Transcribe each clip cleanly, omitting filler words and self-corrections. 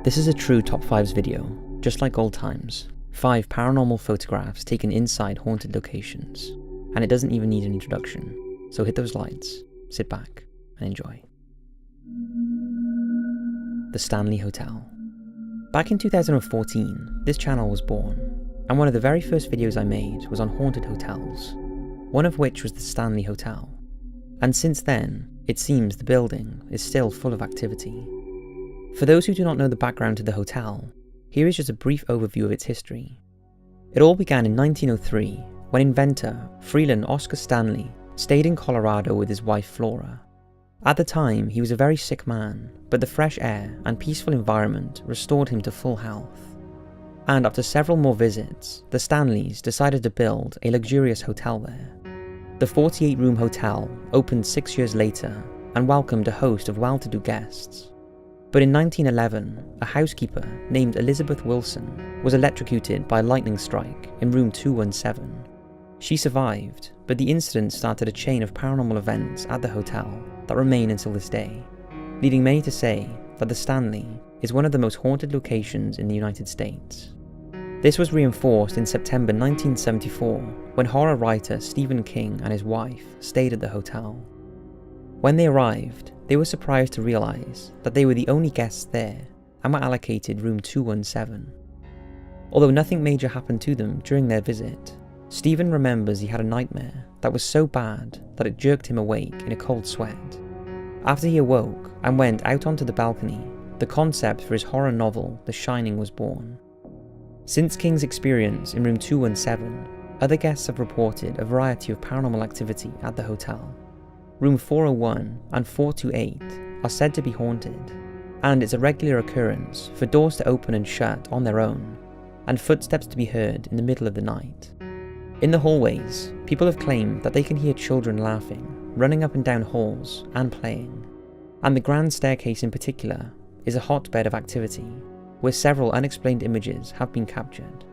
This is a true Top 5s video, just like old times. 5 paranormal photographs taken inside haunted locations. And it doesn't even need an introduction, so hit those lights, sit back, and enjoy. The Stanley Hotel. Back in 2014, this channel was born, and one of the very first videos I made was on haunted hotels, one of which was the Stanley Hotel. And since then, it seems the building is still full of activity. For those who do not know the background to the hotel, here is just a brief overview of its history. It all began in 1903, when inventor Freeland Oscar Stanley stayed in Colorado with his wife Flora. At the time, he was a very sick man, but the fresh air and peaceful environment restored him to full health. And after several more visits, the Stanleys decided to build a luxurious hotel there. The 48-room hotel opened 6 years later and welcomed a host of well-to-do guests. But in 1911, a housekeeper named Elizabeth Wilson was electrocuted by a lightning strike in room 217. She survived, but the incident started a chain of paranormal events at the hotel that remain until this day, leading many to say that the Stanley is one of the most haunted locations in the United States. This was reinforced in September 1974 when horror writer Stephen King and his wife stayed at the hotel. When they arrived, they were surprised to realise that they were the only guests there and were allocated room 217. Although nothing major happened to them during their visit, Stephen remembers he had a nightmare that was so bad that it jerked him awake in a cold sweat. After he awoke and went out onto the balcony, the concept for his horror novel The Shining was born. Since King's experience in room 217, other guests have reported a variety of paranormal activity at the hotel. Room 401 and 428 are said to be haunted, and it's a regular occurrence for doors to open and shut on their own, and footsteps to be heard in the middle of the night. In the hallways, people have claimed that they can hear children laughing, running up and down halls, and playing. And the grand staircase in particular is a hotbed of activity, where several unexplained images have been captured.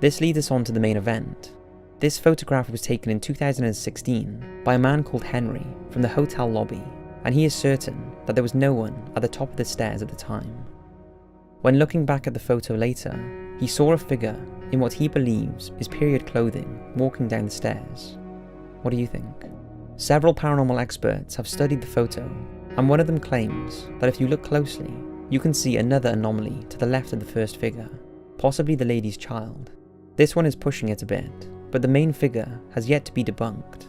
This leads us on to the main event. This photograph was taken in 2016 by a man called Henry from the hotel lobby, and he is certain that there was no one at the top of the stairs at the time. When looking back at the photo later, he saw a figure in what he believes is period clothing walking down the stairs. What do you think? Several paranormal experts have studied the photo, and one of them claims that if you look closely, you can see another anomaly to the left of the first figure, possibly the lady's child. This one is pushing it a bit, but the main figure has yet to be debunked,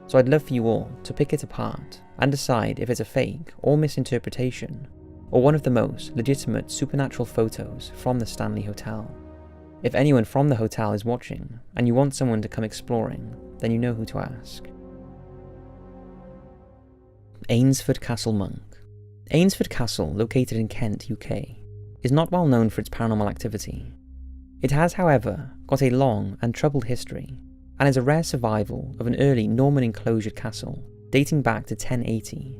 so I'd love for you all to pick it apart and decide if it's a fake or misinterpretation, or one of the most legitimate supernatural photos from the Stanley Hotel. If anyone from the hotel is watching, and you want someone to come exploring, then you know who to ask. Ainsford Castle Monk. Ainsford Castle, located in Kent, UK, is not well known for its paranormal activity. It has, however, got a long and troubled history, and is a rare survival of an early Norman enclosured castle dating back to 1080.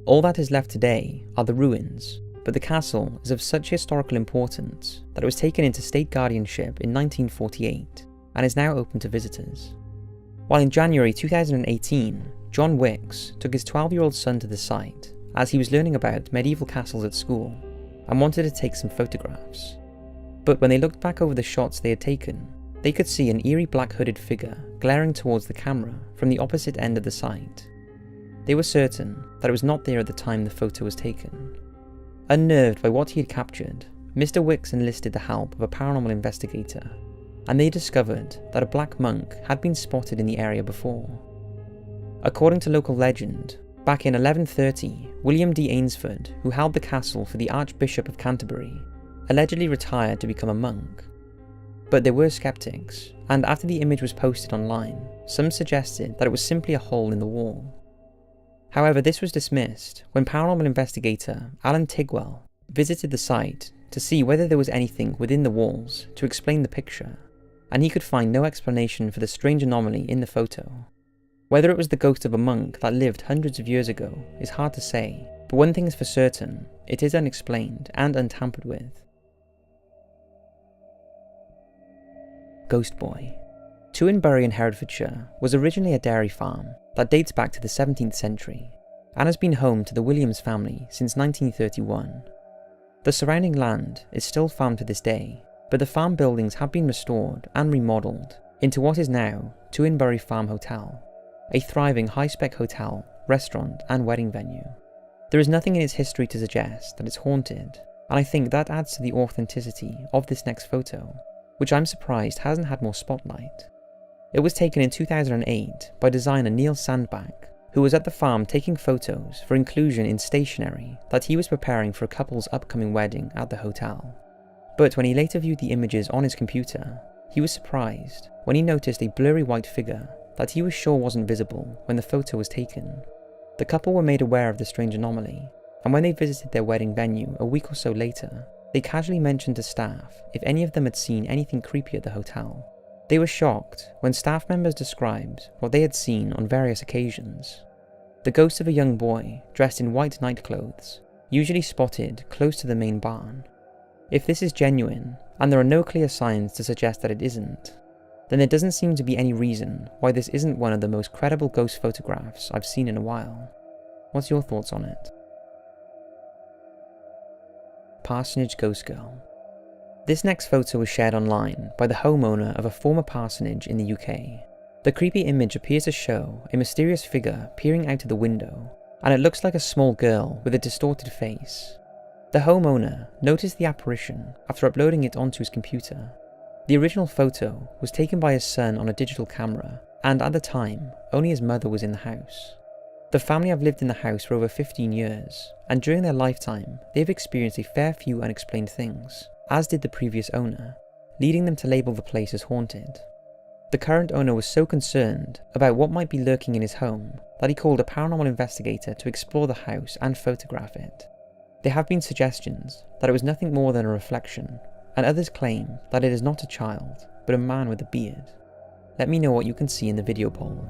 All that is left today are the ruins, but the castle is of such historical importance that it was taken into state guardianship in 1948 and is now open to visitors. While in January 2018, John Wicks took his 12-year-old son to the site as he was learning about medieval castles at school and wanted to take some photographs. But when they looked back over the shots they had taken, they could see an eerie black hooded figure glaring towards the camera from the opposite end of the site. They were certain that it was not there at the time the photo was taken. Unnerved by what he had captured, Mr. Wicks enlisted the help of a paranormal investigator, and they discovered that a black monk had been spotted in the area before. According to local legend, back in 1130, William D. Ainsford, who held the castle for the Archbishop of Canterbury, allegedly retired to become a monk. But there were skeptics, and after the image was posted online, some suggested that it was simply a hole in the wall. However, this was dismissed when paranormal investigator Alan Tigwell visited the site to see whether there was anything within the walls to explain the picture, and he could find no explanation for the strange anomaly in the photo. Whether it was the ghost of a monk that lived hundreds of years ago is hard to say, but one thing is for certain, it is unexplained and untampered with. Ghost Boy. Tuinbury in Herefordshire was originally a dairy farm that dates back to the 17th century and has been home to the Williams family since 1931. The surrounding land is still farmed to this day, but the farm buildings have been restored and remodelled into what is now Twinbury Farm Hotel, a thriving high-spec hotel, restaurant and wedding venue. There is nothing in its history to suggest that it's haunted, and I think that adds to the authenticity of this next photo, which I'm surprised hasn't had more spotlight. It was taken in 2008 by designer Neil Sandbach, who was at the farm taking photos for inclusion in stationery that he was preparing for a couple's upcoming wedding at the hotel. But when he later viewed the images on his computer, he was surprised when he noticed a blurry white figure that he was sure wasn't visible when the photo was taken. The couple were made aware of the strange anomaly, and when they visited their wedding venue a week or so later, they casually mentioned to staff if any of them had seen anything creepy at the hotel. They were shocked when staff members described what they had seen on various occasions. The ghost of a young boy dressed in white nightclothes, usually spotted close to the main barn. If this is genuine, and there are no clear signs to suggest that it isn't, then there doesn't seem to be any reason why this isn't one of the most credible ghost photographs I've seen in a while. What's your thoughts on it? Parsonage Ghost Girl. This next photo was shared online by the homeowner of a former parsonage in the UK. The creepy image appears to show a mysterious figure peering out of the window, and it looks like a small girl with a distorted face. The homeowner noticed the apparition after uploading it onto his computer. The original photo was taken by his son on a digital camera, and at the time, only his mother was in the house. The family have lived in the house for over 15 years, and during their lifetime, they have experienced a fair few unexplained things, as did the previous owner, leading them to label the place as haunted. The current owner was so concerned about what might be lurking in his home that he called a paranormal investigator to explore the house and photograph it. There have been suggestions that it was nothing more than a reflection, and others claim that it is not a child, but a man with a beard. Let me know what you can see in the video poll.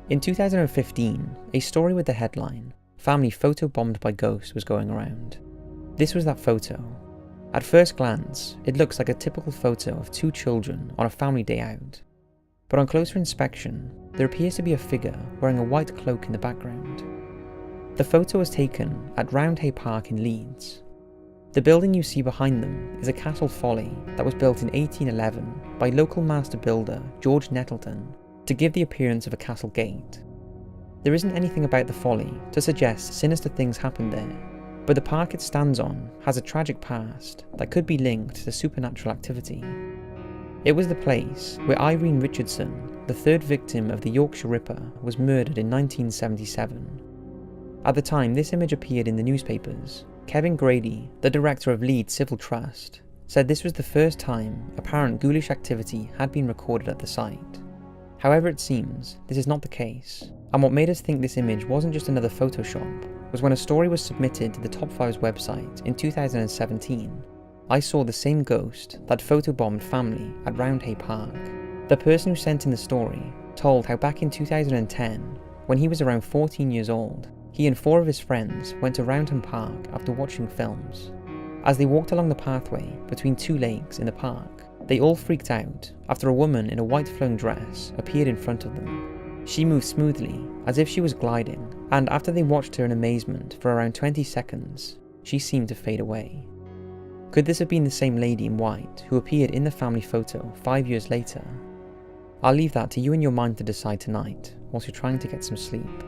In 2015, a story with the headline, "Family Photobombed by Ghost" was going around. This was that photo. At first glance, it looks like a typical photo of two children on a family day out. But on closer inspection, there appears to be a figure wearing a white cloak in the background. The photo was taken at Roundhay Park in Leeds. The building you see behind them is a Castle Folly that was built in 1811 by local master builder George Nettleton to give the appearance of a castle gate. There isn't anything about the folly to suggest sinister things happened there, but the park it stands on has a tragic past that could be linked to supernatural activity. It was the place where Irene Richardson, the third victim of the Yorkshire Ripper, was murdered in 1977. At the time this image appeared in the newspapers, Kevin Grady, the director of Leeds Civil Trust, said this was the first time apparent ghoulish activity had been recorded at the site. However, it seems this is not the case, and what made us think this image wasn't just another Photoshop was when a story was submitted to the Top 5's website in 2017. I saw the same ghost that photobombed family at Roundhay Park. The person who sent in the story told how back in 2010, when he was around 14 years old, he and 4 of his friends went to Roundhay Park after watching films. As they walked along the pathway between 2 lakes in the park, they all freaked out after a woman in a white flowing dress appeared in front of them. She moved smoothly, as if she was gliding, and after they watched her in amazement for around 20 seconds, she seemed to fade away. Could this have been the same lady in white who appeared in the family photo 5 years later? I'll leave that to you and your mind to decide tonight, whilst you're trying to get some sleep.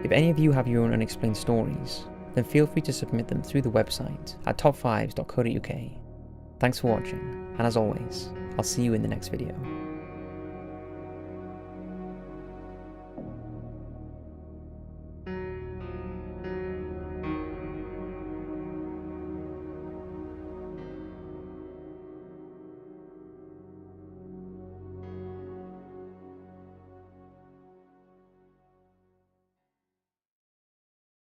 If any of you have your own unexplained stories, then feel free to submit them through the website at top5s.co.uk. Thanks for watching, and as always, I'll see you in the next video.